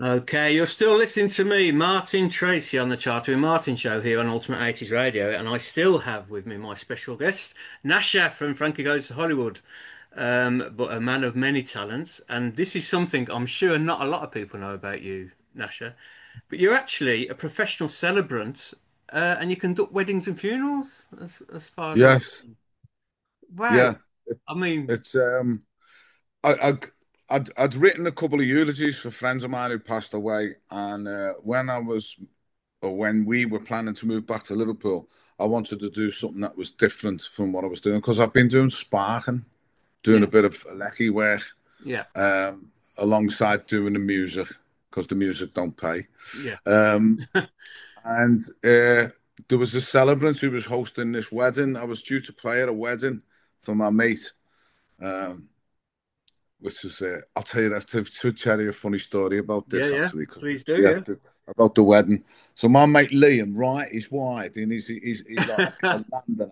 Okay, you're still listening to me, Martin Tracey, on the Chartering Martin Show here on Ultimate 80s Radio, and I still have with me my special guest, Nasha from Frankie Goes to Hollywood, but a man of many talents. And this is something I'm sure not a lot of people know about you, Nasha, but you're actually a professional celebrant, and you conduct weddings and funerals, as far as I Yes, understand. Wow. yeah. It, I mean, it's I I'd written a couple of eulogies for friends of mine who passed away, and when we were planning to move back to Liverpool, I wanted to do something that was different from what I was doing because I've been doing sparking, doing a yeah, bit of lecky work, yeah, alongside doing the music because the music don't pay. yeah. Um, and there was a celebrant who was hosting this wedding. I was due to play at a wedding for my mate. Um, which is I'll tell you that to tell you a funny story about Yeah, this yeah. actually, cause, Please do, yeah, yeah. about the wedding. So my mate Liam, right, he's white and he's like a Londoner,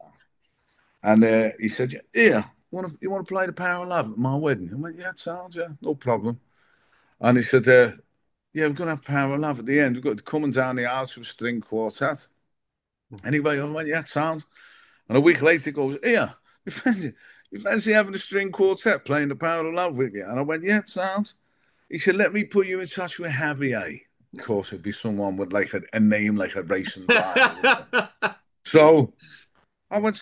and he said, "Yeah, you want to play the Power of Love at my wedding?" I went, "Yeah, it sounds, yeah, no problem." And he said, "Yeah, we're gonna have Power of Love at the end. We've got coming down the aisle to a string quartet." Anyway, I went, "Yeah, it sounds." And a week later, he goes, "Here, you fancy, you fancy having a string quartet playing the Power of Love with you?" And I went, "Yeah, it sounds." He said, "Let me put you in touch with Javier." Of course, it'd be someone with like a name like a racing driver, wouldn't it? So I went,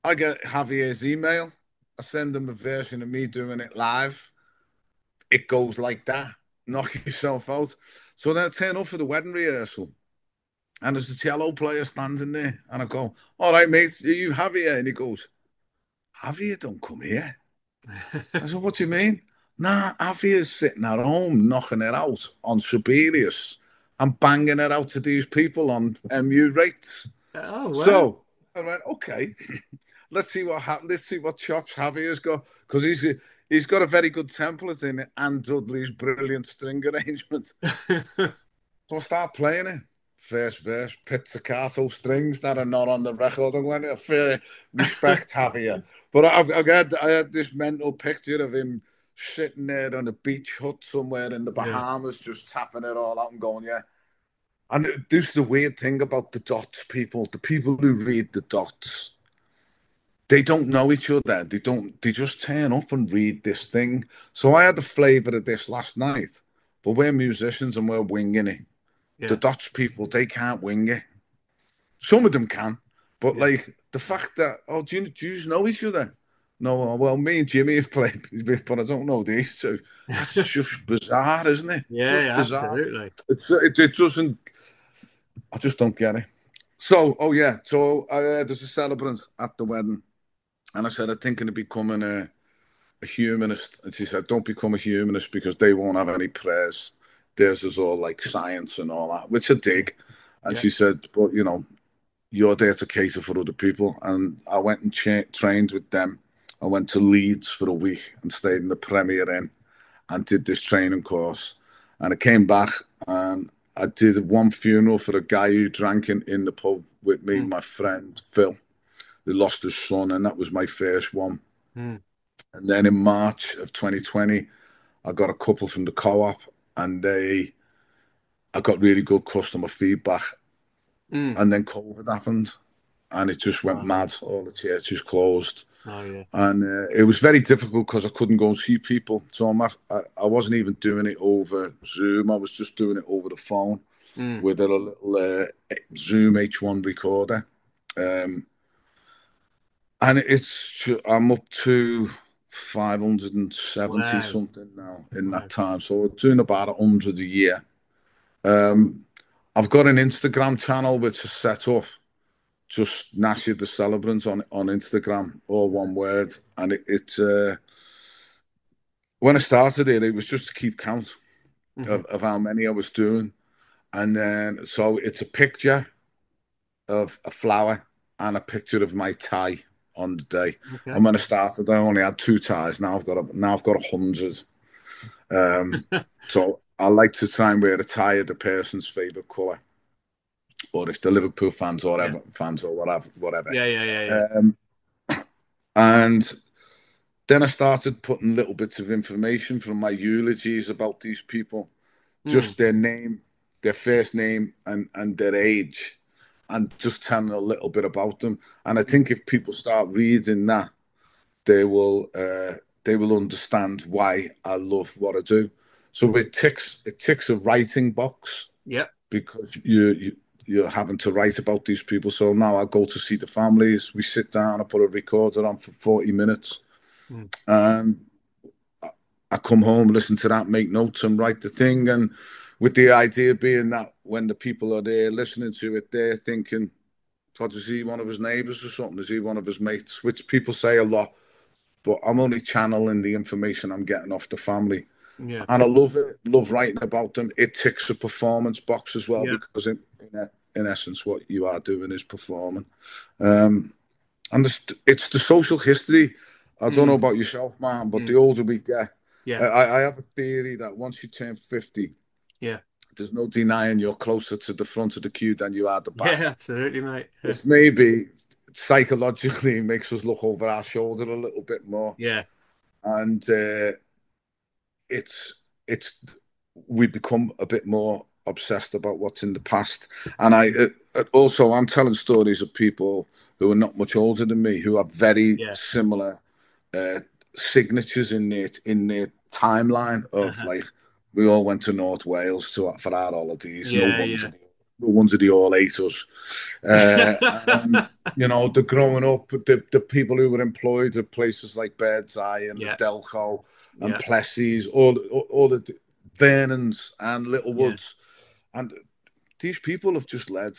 I get Javier's email. I send him a version of me doing it live. It goes like that. Knock yourself out. So then I turn up for the wedding rehearsal. And there's a cello player standing there. And I go, "All right, mate, are you Javier?" And he goes, "Javier don't come here." I said, "What do you mean?" "Nah, Avier's sitting at home knocking it out on Sibelius and banging it out to these people on MU rates." Oh, wow. So I went, "Okay, let's see what happens. Let's see what chops Javier's got because he's got a very good template in it and Dudley's brilliant string arrangement." So I start playing it. First verse, pizzicato strings that are not on the record. I'm going to fair respect Javier. But I had this mental picture of him sitting there on a beach hut somewhere in the Yeah, Bahamas, just tapping it all out and going, yeah. And this is the weird thing about the dots people, the people who read the dots, they don't know each other. They just turn up and read this thing. So I had the flavour of this last night, but we're musicians and we're winging it. The yeah, Dutch people, they can't wing it. Some of them can, but yeah. like the fact that, oh, do you know each other? No, well, me and Jimmy have played, but I don't know these two. That's just bizarre, isn't it? Yeah, Just yeah, bizarre. absolutely. It doesn't. I just don't get it. So, oh yeah, so there's a celebrant at the wedding, and I said, I'm thinking of becoming a humanist, and she said, don't become a humanist because they won't have any prayers. Theirs is all like science and all that, which I Yeah, dig. And yeah, she said, but you're there to cater for other people. And I went and trained with them. I went to Leeds for a week and stayed in the Premier Inn and did this training course. And I came back and I did one funeral for a guy who drank in the pub with me, mm, my friend Phil, who lost his son, and that was my first one. mm, And then in March of 2020, I got a couple from the co-op, and I got really good customer feedback. mm. And then COVID happened, and it just went Oh, yeah. mad. All the churches closed, Oh, yeah. and it was very difficult because I couldn't go and see people. So I wasn't even doing it over Zoom. I was just doing it over the phone Mm. with a little Zoom H1 recorder. And I'm up to 570 Wow. something now in Wow. that time. So we're doing about 100 a year. Um, I've got an Instagram channel which is set up just Nashy the Celebrant on Instagram, all one word. And it's when I started it was just to keep count Hmm. of how many I was doing. And then so it's a picture of a flower and a picture of my tie on the day. Okay. And when I started, I only had two ties. Now I've got 100. So I like to try and wear a tie of the person's favorite color, or if the Liverpool fans or Yeah. Everton fans or whatever. Yeah, yeah, yeah, yeah. Um, and then I started putting little bits of information from my eulogies about these people, Mm. just their name, their first name, and their age, and just telling a little bit about them. And I think if people start reading that, they will uh, they will understand why I love what I do. So it ticks a writing box Yep. because you're having to write about these people. So now I go to see the families. We sit down. I put a recorder on for 40 minutes, Mm. and I come home, listen to that, make notes, and write the thing. And with the idea being that when the people are there listening to it, they're thinking, "God, is he one of his neighbours or something? Is he one of his mates?" Which people say a lot, but I'm only channeling the information I'm getting off the family. Yeah. And I love it, love writing about them. It ticks a performance box as well Yeah. because in essence, what you are doing is performing. Um, and it's the social history. I don't know Mm. about yourself, man, but the Mm. older we get, Yeah. I have a theory that once you turn 50, Yeah. there's no denying you're closer to the front of the queue than you are the Yeah. back. Absolutely, mate. Yeah. This maybe psychologically makes us look over our shoulder a little bit more. Yeah. And it's we become a bit more obsessed about what's in the past. And also I'm telling stories of people who are not much older than me who have very Yeah. similar uh, signatures in their timeline of Uh-huh. like we all went to North Wales for our holidays. No Yeah. wonder, Yeah. no wonder they all ate us. And the growing up, the people who were employed at places like Birdseye and the Yeah. Delco and Yeah. Plessy's, all the Vernons and Yeah. Littlewoods, and these people have just led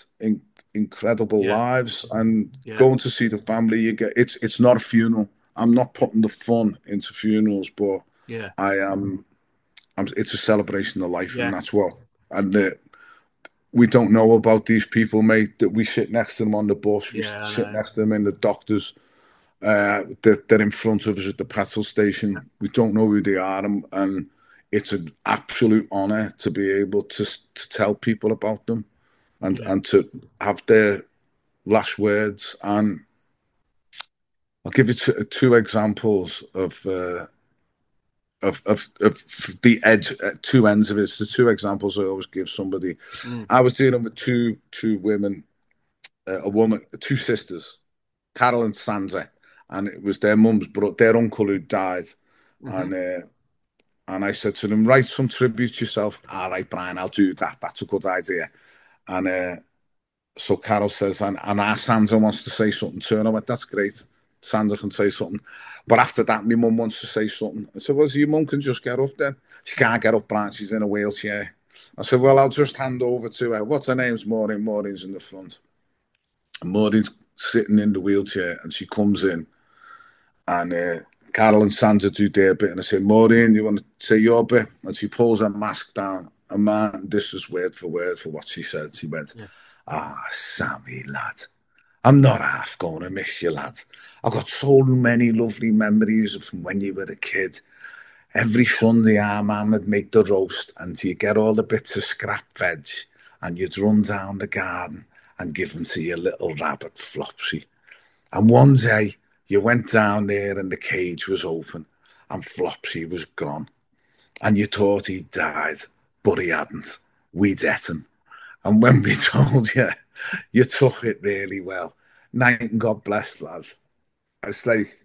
incredible Yeah. lives. And Yeah. going to see the family, you get it's not a funeral. I'm not putting the fun into funerals, but Yeah. I am. It's a celebration of life, and Yeah. that's what. And we don't know about these people, mate. That we sit next to them on the bus, we Yeah. I sit know. next to them in the doctors. They're in front of us at the petrol Yeah. station. We don't know who they are, and it's an absolute honour to be able to tell people about them Yeah. and to have their last words. And I'll give you two examples of the edge, two ends of it. It's the two examples I always give somebody. Mm. I was dealing with two women, a woman, two sisters, Carol and Sandra, and it was their mum's their uncle who died, Mm-hmm. and I said to them, write some tribute to yourself. All right, Brian, I'll do that. That's a good idea. And so Carol says, and our Sandra wants to say something to her. And I went, that's great. Sandra can say something. But after that, my mum wants to say something. I said, well, so your mum can just get up then. She can't get up, Brian. She's in a wheelchair. I said, well, I'll just hand over to her. What's her name's Maureen? Maureen's in the front. And Maureen's sitting in the wheelchair and she comes in and Carol and Sandra do their bit. And I say, Maureen, you want to say your bit? And she pulls her mask down. And man, this is word for what she said. She went, Yeah. Sammy, lad. I'm not half going to miss you, lad. I've got so many lovely memories from when you were a kid. Every Sunday, our mum would make the roast, and you get all the bits of scrap veg, and you'd run down the garden and give them to your little rabbit Flopsy. And one day, you went down there, and the cage was open, and Flopsy was gone. And you thought he'd died, but he hadn't. We'd ate him. And when we told you, you took it really well. Night and God bless, lad. It's like,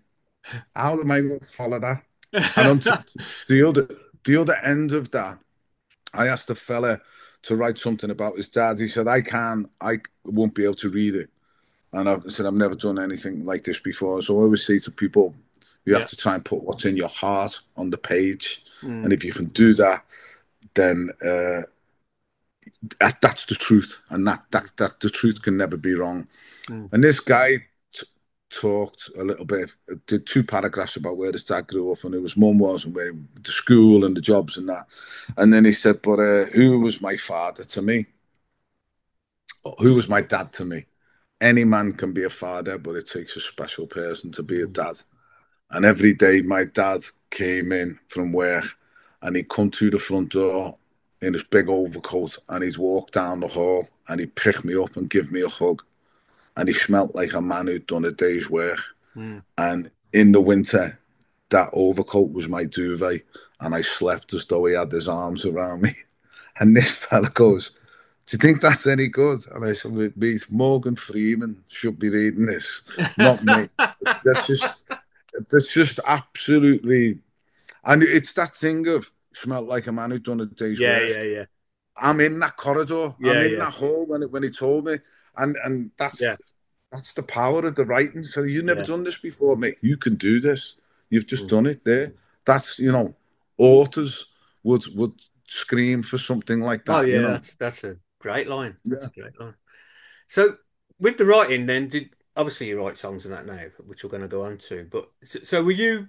how am I going to follow that? And on to the other the other end of that, I asked a fella to write something about his dad. He said, I won't be able to read it. And I said, I've never done anything like this before. So I always say to people, you have Yeah. to try and put what's in your heart on the page. And Mm. if you can do that, then that's the truth. And that the truth can never be wrong. Mm. And this guy talked a little bit, did two paragraphs about where his dad grew up and who his mum was and where the school and the jobs and that. And then he said, but who was my father to me? Who was my dad to me? Any man can be a father, but it takes a special person to be a Mm. dad. And every day my dad came in from work and he'd come through the front door in his big overcoat and he'd walk down the hall and he'd pick me up and give me a hug. And he smelt like a man who'd done a day's work. Mm. And in the winter, that overcoat was my duvet, and I slept as though he had his arms around me. And this fella goes, "Do you think that's any good?" And I said, "Mate, Morgan Freeman should be reading this, not me." That's just, that's just absolutely, and it's that thing of smelt like a man who'd done a day's Yeah, work. yeah, yeah, I'm in that corridor. I'm yeah, in yeah, that hall when he told me, and yeah, that's the power of the writing. So you've never yeah. done this before, mate. You can do this. You've just Mm. done it there. That's authors would scream for something like Oh that. yeah, that's a great line. That's Yeah. a great line. So with the writing, then did obviously you write songs and that now, which we're going to go on to. But so were you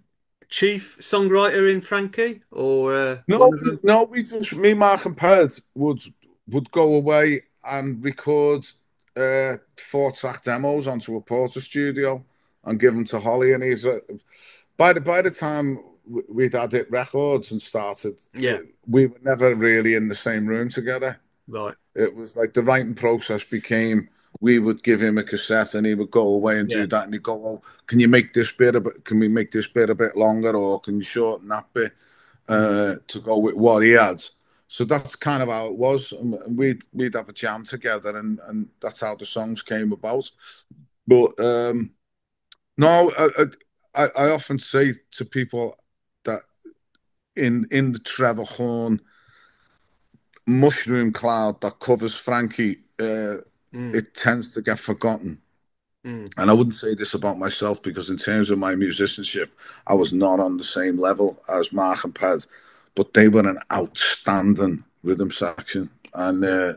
chief songwriter in Frankie or one No, of them? no, we just me, Mark, and Ped would go away and record 4-track demos onto a Porter studio and give them to Holly. And he's by the time we'd had it records and started, Yeah, we were never really in the same room together. right. It was like the writing process became we would give him a cassette and he would go away and Yeah. do that and he'd go, "Oh, can you make this bit a bit? Can we make this bit a bit longer, or can you shorten that bit Mm. to go with what he had?" So that's kind of how it was. And we'd have a jam together, and that's how the songs came about. But no, I often say to people that in the Trevor Horn mushroom cloud that covers Frankie, Mm. it tends to get forgotten. Mm. And I wouldn't say this about myself because, in terms of my musicianship, I was not on the same level as Mark and Ped, but they were an outstanding rhythm section. And Yeah.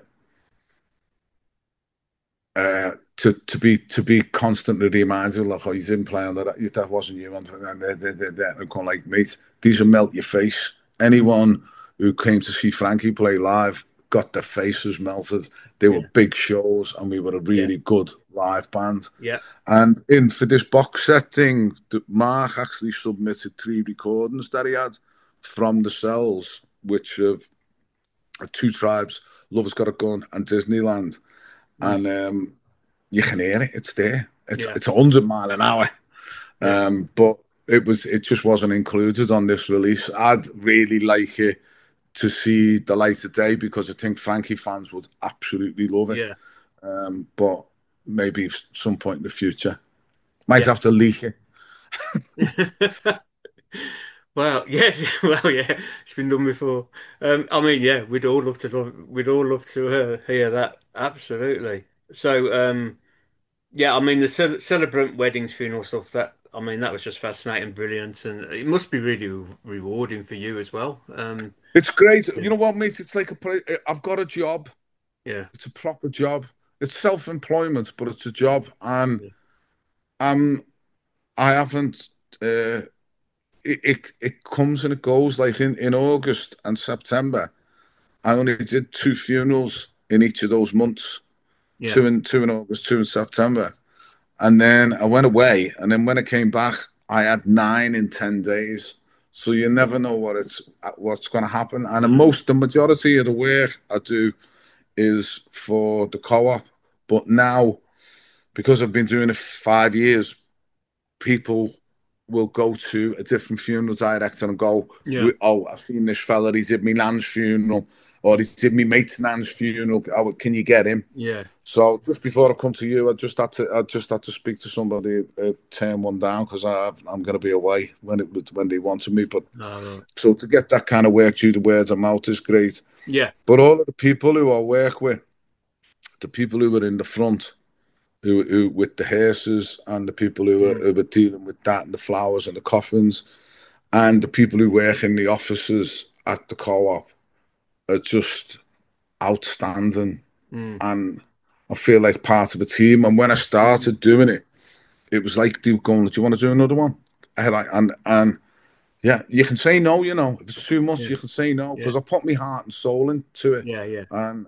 to be constantly reminded, like, "Oh, you didn't play on that wasn't you," and they're going like, "Mate, these will melt your face." Anyone who came to see Frankie play live got their faces melted. They were Yeah. big shows, and we were a Yeah. really good live band. Yeah. And in for this box set thing, Mark actually submitted 3 recordings that he had from the cells, which of Two Tribes, Lover's Got a Gun, and Disneyland. Mm. And you can hear it; it's there. It's Yeah. it's 100 mile an hour. Yeah. But it just wasn't included on this release. I'd really like it to see the light of day because I think Frankie fans would absolutely love it. Yeah. But maybe some point in the future, might Yeah. have to leak it. Well, yeah, well, yeah, it's been done before. I mean, yeah, we'd all love to hear that. Absolutely. So, yeah, I mean, the celebrant weddings, funeral stuff. That I mean, that was just fascinating, brilliant, and it must be really rewarding for you as well. It's great. Yeah, You know what, mate? It's like I've got a job. yeah, It's a proper job. It's self-employment, but it's a job, and yeah, um, I haven't. It comes and it goes. Like in August and September, I only did 2 funerals in each of those months. yeah, Two in August, 2 in September, and then I went away. And then when I came back, I had 9 in 10 days. So you never know what's going to happen. And no, the majority of the work I do is for the co-op. But now, because I've been doing it for 5 years, people will go to a different funeral director and go, yeah, "Oh, I've seen this fella. He did me nan's funeral, or he did me mate's nan's funeral. Oh, can you get him?" yeah, So just before I come to you, I just had to speak to somebody, turn one down because I'm going to be away when they wanted me. But all right, so to get that kind of work through the words of mouth is great. yeah, But all of the people who I work with, the people who were in the front, who with the hearses, and the people mm, who were dealing with that and the flowers and the coffins, and the people who work in the offices at the co-op are just outstanding. mm, And I feel like part of a team. And when I started doing it, it was like they were going, "Do you want to do another one?" And yeah, you can say no. If it's too much, yeah, you can say no yeah, because I put my heart and soul into it. yeah, yeah, And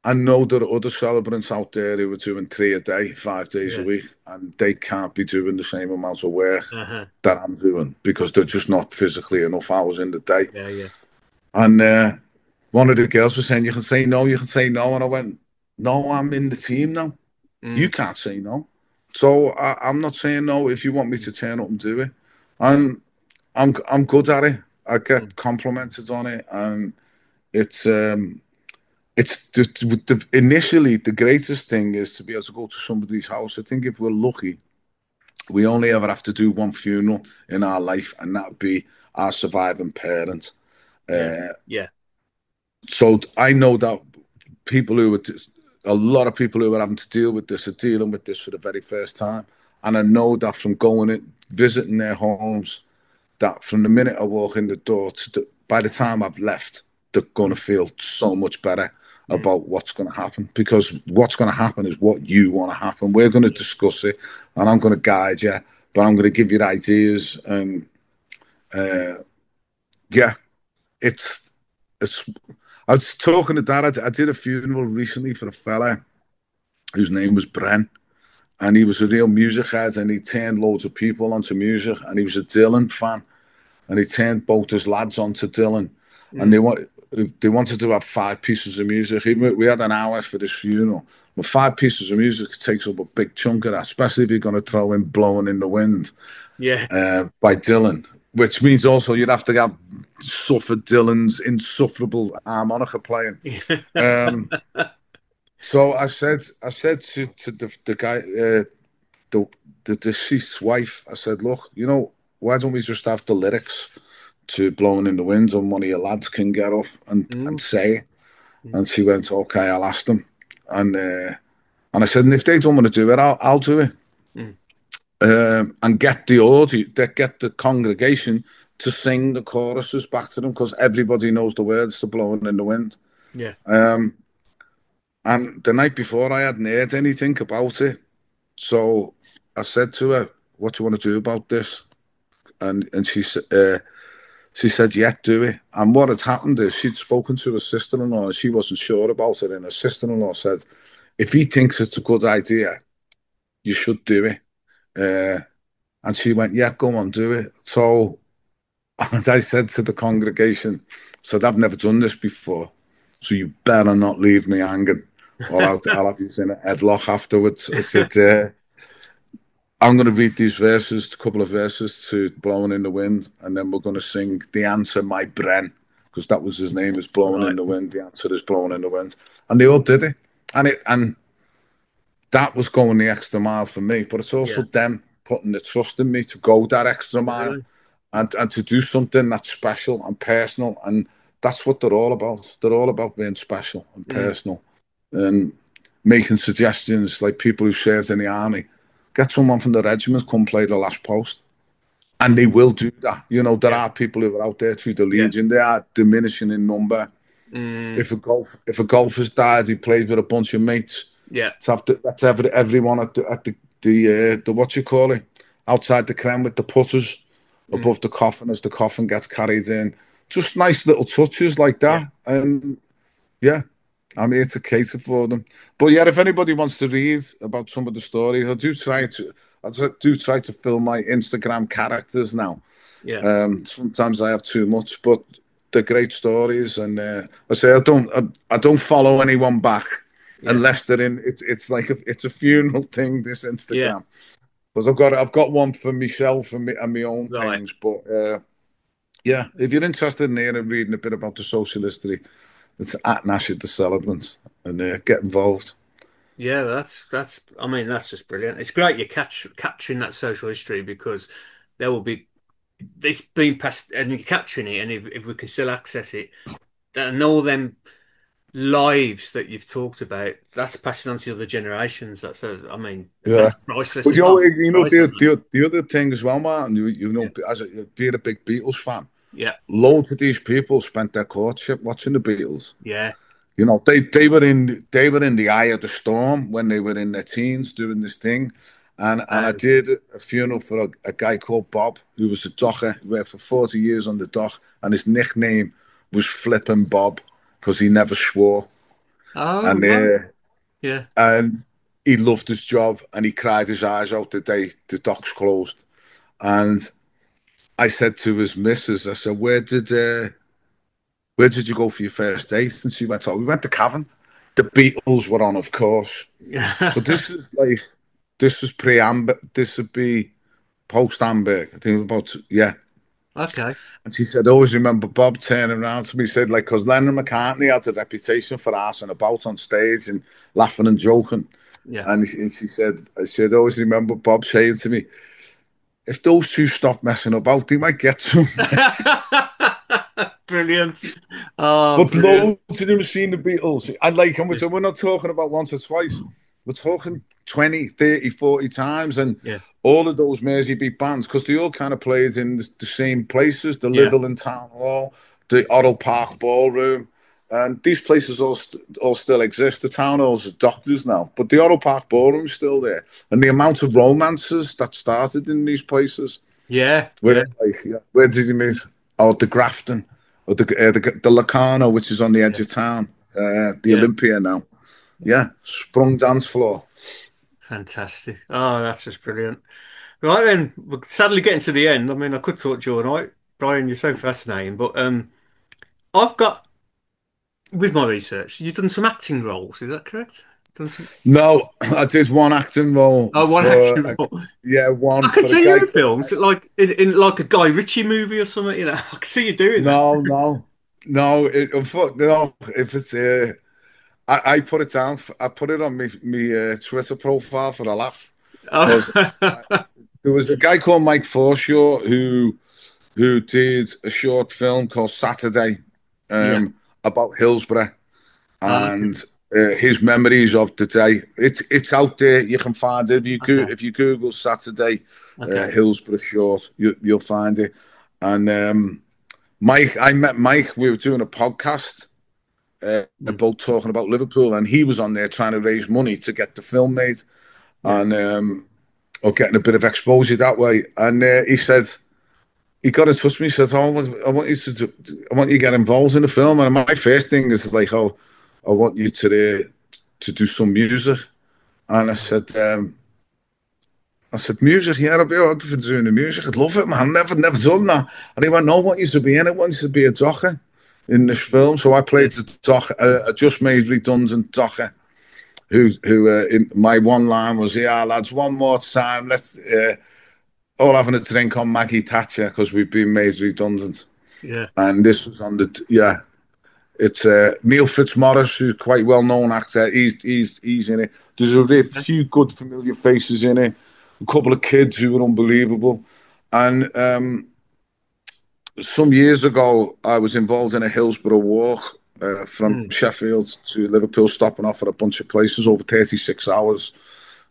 I know there are other celebrants out there who are doing 3 a day, 5 days a yeah, week, and they can't be doing the same amount of work uh-huh, that I'm doing because they're just not physically enough hours in the day. yeah, yeah, And one of the girls was saying, "You can say no, you can say no," and I went, "No, I'm in the team now. You mm, can't say no." So I'm not saying no if you want me to turn up and do it. And I'm good at it. I get mm, complimented on it, and it's initially the greatest thing is to be able to go to somebody's house. I think if we're lucky, we only ever have to do one funeral in our life, and that'd be our surviving parent. Yeah. Uh, Yeah. so I know that people who are, a lot of people who are having to deal with this are dealing with this for the very first time. And I know that from going in, visiting their homes, that from the minute I walk in the door by the time I've left, they're going to Mm, feel so much better mm, about what's going to happen, because what's going to happen is what you want to happen. We're going to yeah. discuss it, and I'm going to guide you, but I'm going to give you ideas. And yeah, it's it's. I was talking to Dad. I did a funeral recently for a fella whose name was Bren, and he was a real music head, and he turned loads of people onto music, and he was a Dylan fan, and he turned both his lads onto Dylan, and Mm, they wanted to have 5 pieces of music. We had an hour for this funeral, but 5 pieces of music takes up a big chunk of that, especially if you're going to throw in "Blowing in the Wind" yeah. by Dylan, which means also you'd have to have suffer Dylan's insufferable harmonica playing. Um, so I said to the guy, the the deceased wife, I said, look, why don't we just have the lyrics to "Blowing in the Wind" and one of your lads can get up and Mm, say it? mm, And she went, okay, I'll ask them. And I said, and if they don't want to do it, I'll do it. mm, And get the audio, get the congregation to sing the choruses back to them, because everybody knows the words to "Blowing in the Wind." yeah. And the night before, I hadn't heard anything about it. So I said to her, what do you want to do about this? And she said, yeah, do it. And what had happened is she'd spoken to her sister-in-law, and she wasn't sure about it. And her sister-in-law said, if he thinks it's a good idea, you should do it. Uh, and she went, yeah, go on, do it. So and I said to the congregation, said, I've never done this before, so you better not leave me hanging, or I'll have you in a headlock afterwards. I said, I'm going to read these verses, a couple of verses to "Blowing in the Wind," and then we're going to sing "The Answer, My Bren," because that was his name, is "Blowing in Right. the Wind." The answer is "Blowing in the Wind." And they all did it. And that was going the extra mile for me. But it's also Yeah. them putting the trust in me to go that extra mile, Absolutely. and to do something that's special and personal. And that's what they're all about. They're all about being special and Mm, personal, and making suggestions, like people who served in the army. Get someone from the regiment, come play the last post. And they mm, will do that. There yeah. are people who are out there through the Yeah. Legion. They are diminishing in number. Mm, If a golfer's died, he played with a bunch of mates. yeah. That's everyone at the what you call it, outside the creme with the putters Mm, above the coffin as the coffin gets carried in. Just nice little touches like yeah. that. And yeah, I'm here to cater for them. But yeah, if anybody wants to read about some of the stories, I do try to fill my Instagram characters now. Yeah. Sometimes I have too much, but they're great stories. And I say I don't follow anyone back Yeah. unless they're in. It's like it's a funeral thing. This Yeah. Instagram, because I've got one for myself and my own Right. things. But yeah, if you're interested in hearing and reading a bit about the social history, it's at Nash at the Celebrant, and get involved. Yeah, that's I mean that's just brilliant. It's great you capturing that social history because there will be it's been passed and you're capturing it and if we can still access it and all them lives that you've talked about, that's passing on to other generations. I mean, and Yeah. that's priceless But as well. Priceless, man. the other thing as well, Martin. Yeah. Being a big Beatles fan, Yeah. loads of these people spent their courtship watching the Beatles. Yeah. They were in the eye of the storm when they were in their teens doing this thing. And I Um, did a funeral for a guy called Bob, who was a docker, who worked for 40 years on the dock, and his nickname was Flippin' Bob because he never swore. oh, And right. uh, Yeah. and he loved his job, and he cried his eyes out the day the docks closed. And I said to his missus, I said, where did you go for your first date? And she went, oh, we went to Cavan. The Beatles were on, of course. So this is pre-Amber. This would be post-Amberg. I think about, yeah. Okay. And she said, I always remember Bob turning around to me, said, like, because Lennon McCartney had a reputation for arsing about on stage and laughing and joking. Yeah. And she said, I said, always remember Bob saying to me, if those two stop messing about, they might get to him. Brilliant. Oh, But brilliant. loads of them have seen the Beatles. And like, and we're not talking about once or twice. We're talking 20, 30, 40 times. And Yeah. all of those Merseybeat bands, because they all kind of played in the same places, the Yeah. Lidl and Town Hall, the Otto Park Ballroom. And these places all still exist. The Town Hall's are doctors now. But the Otto Park Ballroom's still there. And the amount of romances that started in these places. Yeah. Where, Yeah. like, yeah, where did you meet? Oh, the Grafton, or the Locarno, which is on the edge Yeah. of town, the Yeah. Olympia now. Yeah. Yeah, sprung dance floor. Fantastic. Oh, that's just brilliant. Right then, we're sadly getting to the end. I mean, I could talk to you all night. Brian, you're so fascinating. But I've got, with my research, you've done some acting roles, is that correct? Done some, No, I did one acting role oh, one for, acting role. yeah, I one can for a see you guy in called films, Mike. like in like a Guy Ritchie movie or something, you know. I can see you doing that. No, no, no. No, if it's, I put it down. I put it on me Twitter profile for a laugh because Oh, there was a guy called Mike Forshaw who did a short film called Saturday yeah. about Hillsborough Oh, okay. and his memories of the day. It's out there. You can find it Okay. if you Google Saturday Okay. Hillsborough short. You'll find it. And Mike, I met Mike. We were doing a podcast Mm, about talking about Liverpool, and he was on there trying to raise money to get the film made, yeah. and or getting a bit of exposure that way. And he said he got in touch with me. He said, "Oh, I want you I want you to get involved in the film." And my first thing is like, "Oh, I want you to do some music." And I said, "Music? Yeah, I'll be all right for doing the music. I'd love it, man. Never done that." And he went, "No, I want you to be in it. I want you to be a docker in this film." So I Yeah. played the docker, a just made redundant docker. Who in my one line was, "Yeah, lads, one more time. Let's all having a drink on Maggie Thatcher because we've been made redundant." Yeah. And this was on the yeah. It's Neil Fitzmaurice, who's quite well known actor. He's in it. There's a Okay. few good familiar faces in it. A couple of kids who were unbelievable. And some years ago, I was involved in a Hillsborough walk from Mm, Sheffield to Liverpool, stopping off at a bunch of places over 36 hours.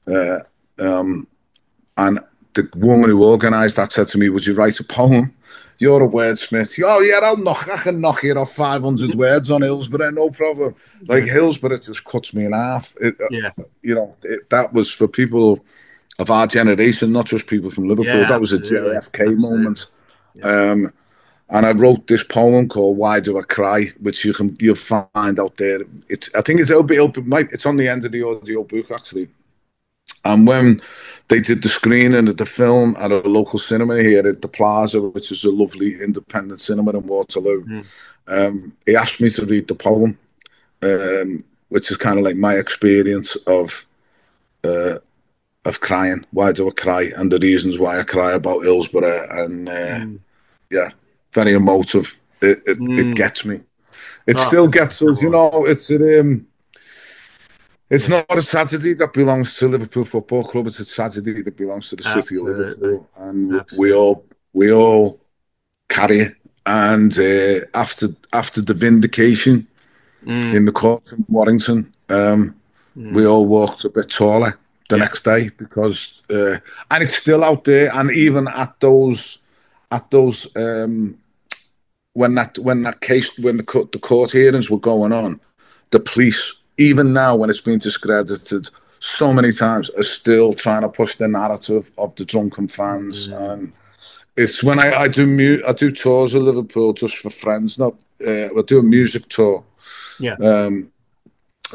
Uh, um, And the woman who organised that said to me, "Would you write a poem? You're a wordsmith." "Oh yeah, I can knock you off 500 words on Hillsborough, no problem." Like yeah. Hillsborough just cuts me in half. Yeah. That was for people of our generation, not just people from Liverpool. Yeah. That was a Absolutely. JFK Absolutely. moment. Yeah. Um, and I wrote this poem called "Why Do I Cry," which you'll find out there. I think it's on the end of the audio book actually. And when they did the screening of the film at a local cinema here at the Plaza, which is a lovely independent cinema in Waterloo, Mm, he asked me to read the poem, which is kind of like my experience of crying. Why do I cry? And the reasons why I cry about Hillsborough. And mm, yeah, very emotive. It mm. gets me. It Oh, still I can gets us. tell. It's Yeah. not a tragedy that belongs to Liverpool Football Club. It's a tragedy that belongs to the city of Absolutely. Liverpool, and Absolutely. we all carry it. And after the vindication Mm, in the court in Warrington, we mm. all walked a bit taller the Yeah. next day because and it's still out there. And even at those when the court hearings were going on, the police, even now when it's been discredited so many times, are still trying to push the narrative of the drunken fans. Mm, And it's when I do tours of Liverpool just for friends. Not I do a music tour, yeah.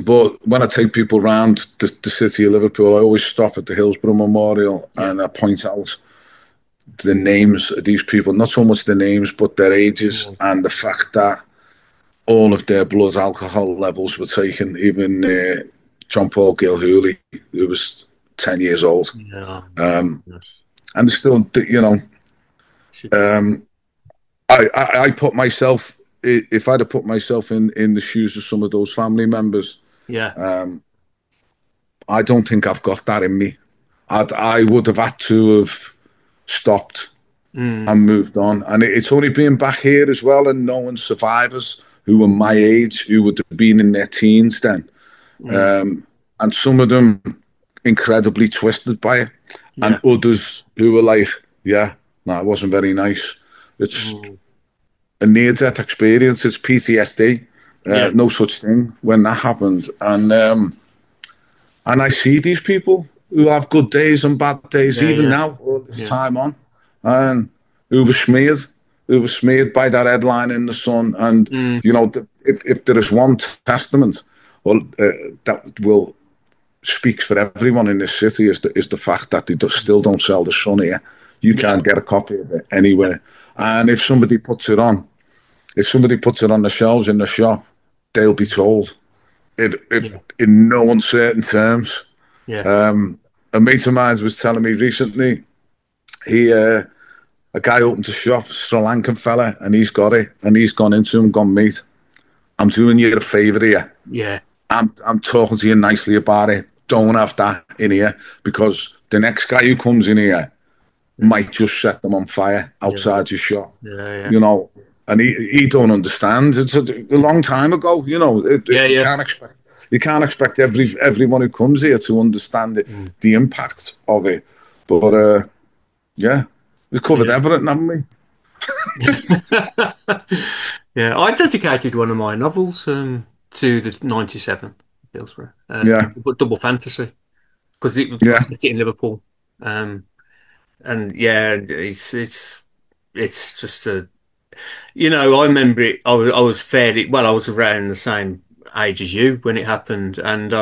but when I take people around the city of Liverpool, I always stop at the Hillsborough Memorial Yeah. and I point out the names of these people, not so much the names, but their ages Mm, and the fact that all of their blood alcohol levels were taken. Even John Paul Gilhooly, who was 10 years old, yeah. um, Yes. and still, Should be. I put myself, if I'd have put myself in the shoes of some of those family members, Yeah. I don't think I've got that in me. I would have had to have stopped Mm. and moved on. And it's only being back here as well and knowing survivors who were my age, who would have been in their teens then. Mm. And some of them incredibly twisted by it. And Yeah. others who were like, yeah, no, it wasn't very nice. It's Mm. a near-death experience. It's PTSD. Yeah. No such thing when that happened. And I see these people who have good days and bad days, Yeah. even Yeah. now, all this Yeah. time on, and who were smeared by that headline in the Sun. And, Mm. you know, if there is one testament, well, that will speaks for everyone in this city is the fact that they still don't sell the Sun here. You Yeah. can't get a copy of it anywhere. And if somebody puts it on, the shelves in the shop, they'll be told if Yeah. in no uncertain terms. Yeah. A mate of mine was telling me recently, a guy opened a shop, Sri Lankan fella, and he's got it, and he's gone into him, gone, mate, I'm doing you a favour here. Yeah. I'm talking to you nicely about it. Don't have that in here because the next guy who comes in here might just set them on fire Yeah. outside your shop, Yeah. Yeah. you know. And he don't understand. It's a long time ago, you know. Yeah. You Yeah. can't expect everyone who comes here to understand Mm. the impact of it. But yeah, we covered Yeah. everything, haven't we? Yeah. I dedicated one of my novels to the 97 Hillsborough, Yeah, Double Fantasy, because I yeah, set it in Liverpool. Um, and yeah, it's just a, I remember it. I was fairly well. I was around the same age as you when it happened, and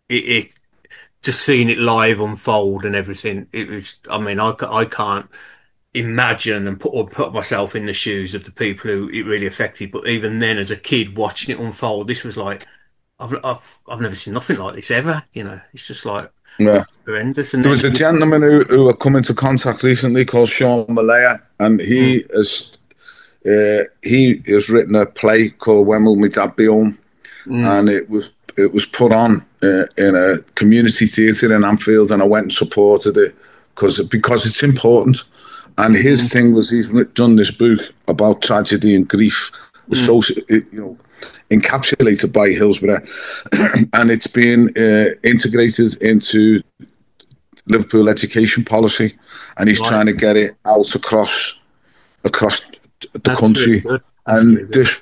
it just seeing it live unfold and everything. It was. I mean, I can't imagine and put myself in the shoes of the people who it really affected. But even then, as a kid watching it unfold, this was like I've never seen nothing like this ever. It's just like yeah. horrendous. And There then was a gentleman who I come into contact recently called Sean Malaya, and mm, he has written a play called When Will My Dad Be Home, mm, and it was put on in a community theatre in Anfield, and I went and supported it because it's important. And his mm, thing was he's done this book about tragedy and grief, mm, encapsulated by Hillsborough, and it's been integrated into Liverpool education policy, and he's right. trying to get it out across the That's really country. good. That's And really good. this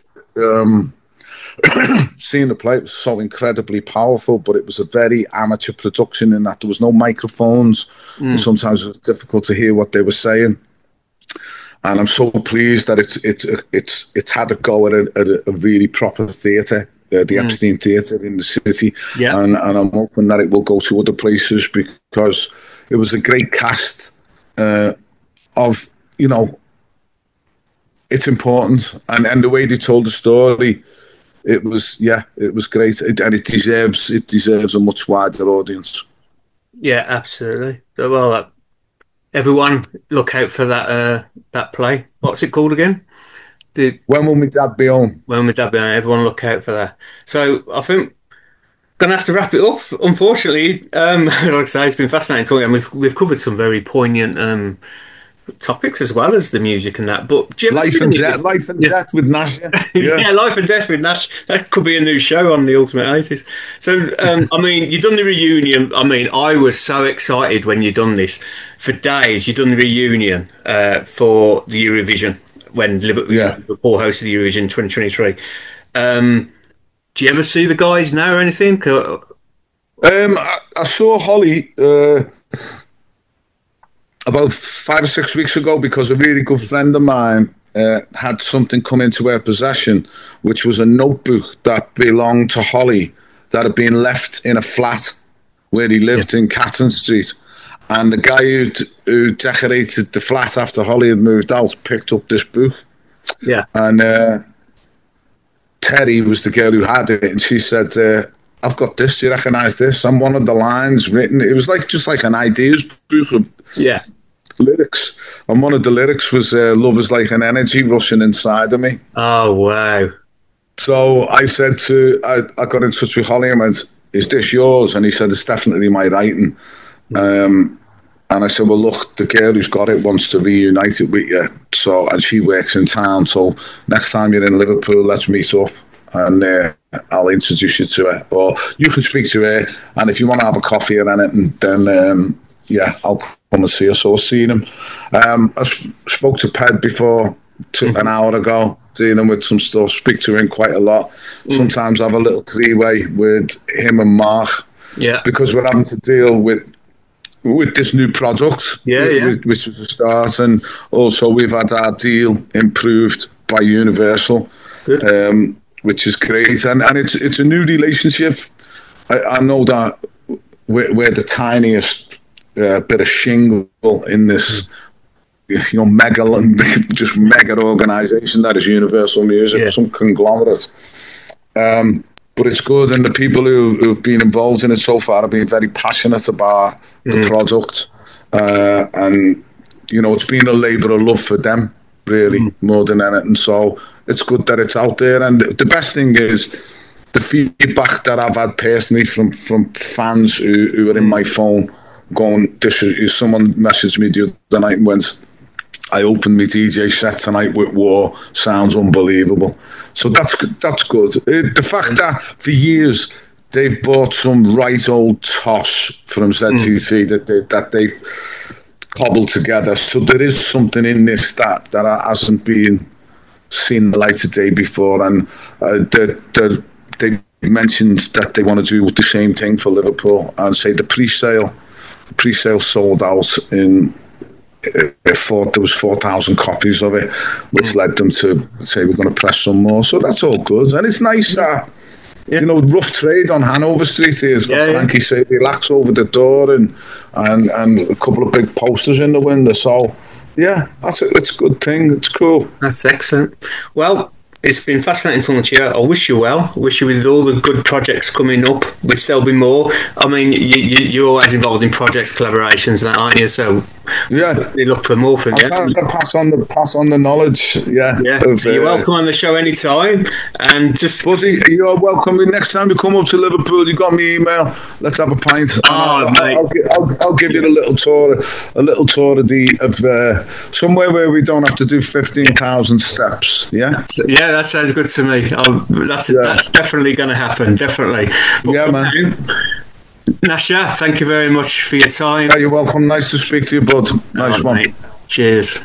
seeing the play was so incredibly powerful, but it was a very amateur production in that there was no microphones, and Mm, sometimes it was difficult to hear what they were saying. And I'm so pleased that it's had a go at a really proper theatre, the mm, Epstein Theatre in the city, yeah, and I'm hoping that it will go to other places because it was a great cast of it's important, and the way they told the story, it was great, and it deserves a much wider audience. yeah, absolutely. Well, everyone, look out for that play. What's it called again? The When will my dad be home? When with Dabby, everyone look out for that. So I think gonna have to wrap it up. Unfortunately, like I say, it's been fascinating talking, and we've covered some very poignant topics as well as the music and that. But do you ever see anything? Life and Yeah, death with Nash. Yeah, yeah. yeah, Life and Death with Nash. That could be a new show on the Ultimate 80s. So, I mean, you've done the reunion. I mean, I was so excited when you done this. For days, you've done the reunion for the Eurovision when Yeah. Liverpool hosted the Eurovision 2023. Do you ever see the guys now or anything? I saw Holly about 5 or 6 weeks ago because a really good friend of mine had something come into her possession, which was a notebook that belonged to Holly that had been left in a flat where he Yeah, lived in Catton Street. And the guy who decorated the flat after Holly had moved out picked up this book. yeah, And Terry was the girl who had it, and she said, "I've got this. Do you recognise this?" And one of the lines written, it was just like an ideas book. yeah, lyrics, and one of the lyrics was "Love is like an energy rushing inside of me." Oh, wow. So I got in touch with Holly and went, "Is this yours?" And he said, "It's definitely my writing." And I said, "Well, look, the girl who's got it wants to reunite it with you. So, and she works in town. So next time you're in Liverpool, let's meet up, and I'll introduce you to her, or you can speak to her. And if you want to have a coffee or anything, then yeah, I'll come and see her." So I've seen him. Spoke to Ped before an hour ago, dealing with some stuff. Speak to him quite a lot. Sometimes I have a little three-way with him and Mark. Yeah. Because we're having to deal with this new product, which was a start, and also we've had our deal improved by Universal, which is great, and it's a new relationship. I know that we're the tiniest bit of shingle in this, mega organisation that is Universal Music, some conglomerate. But it's good, and the people who've been involved in it so far have been very passionate about the product, and it's been a labour of love for them, really, more than anything. So it's good that it's out there, and the best thing is the feedback that I've had personally from fans who are in my phone going, "This is," someone messaged me the other night and went, "I opened my DJ set tonight with War, sounds unbelievable." So that's good. The fact that for years they've bought some right old toss from ZTC that they've cobbled together. So there is something in this that hasn't been seen the light of day before, and they mentioned that they want to do the same thing for Liverpool, and say the pre-sale sold out in. There was 4,000 copies of it, which led them to say we're going to press some more. So that's all good, and it's nice that rough trade on Hanover Street here. It's got Frankie say relax over the door, and a couple of big posters in the window. So yeah, it's a good thing. It's cool. That's excellent. Well, it's been fascinating talking to you. I wish you well. I wish you with all the good projects coming up, which there'll be more. I mean, you're always involved in projects, collaborations, and that, aren't you? So yeah, we look for more from you. I'm trying to pass on the knowledge. Yeah. You're welcome on the show anytime. And just Buzzy, you're welcome. Next time you come up to Liverpool, you got my email. Let's have a pint. I'll give you a little tour of somewhere where we don't have to do 15,000 steps. Yeah. Yeah, that sounds good to me. That's definitely going to happen. Definitely. But man. Nasha, thank you very much for your time. You're welcome. Nice to speak to you, bud. Nice one. Mate. Cheers.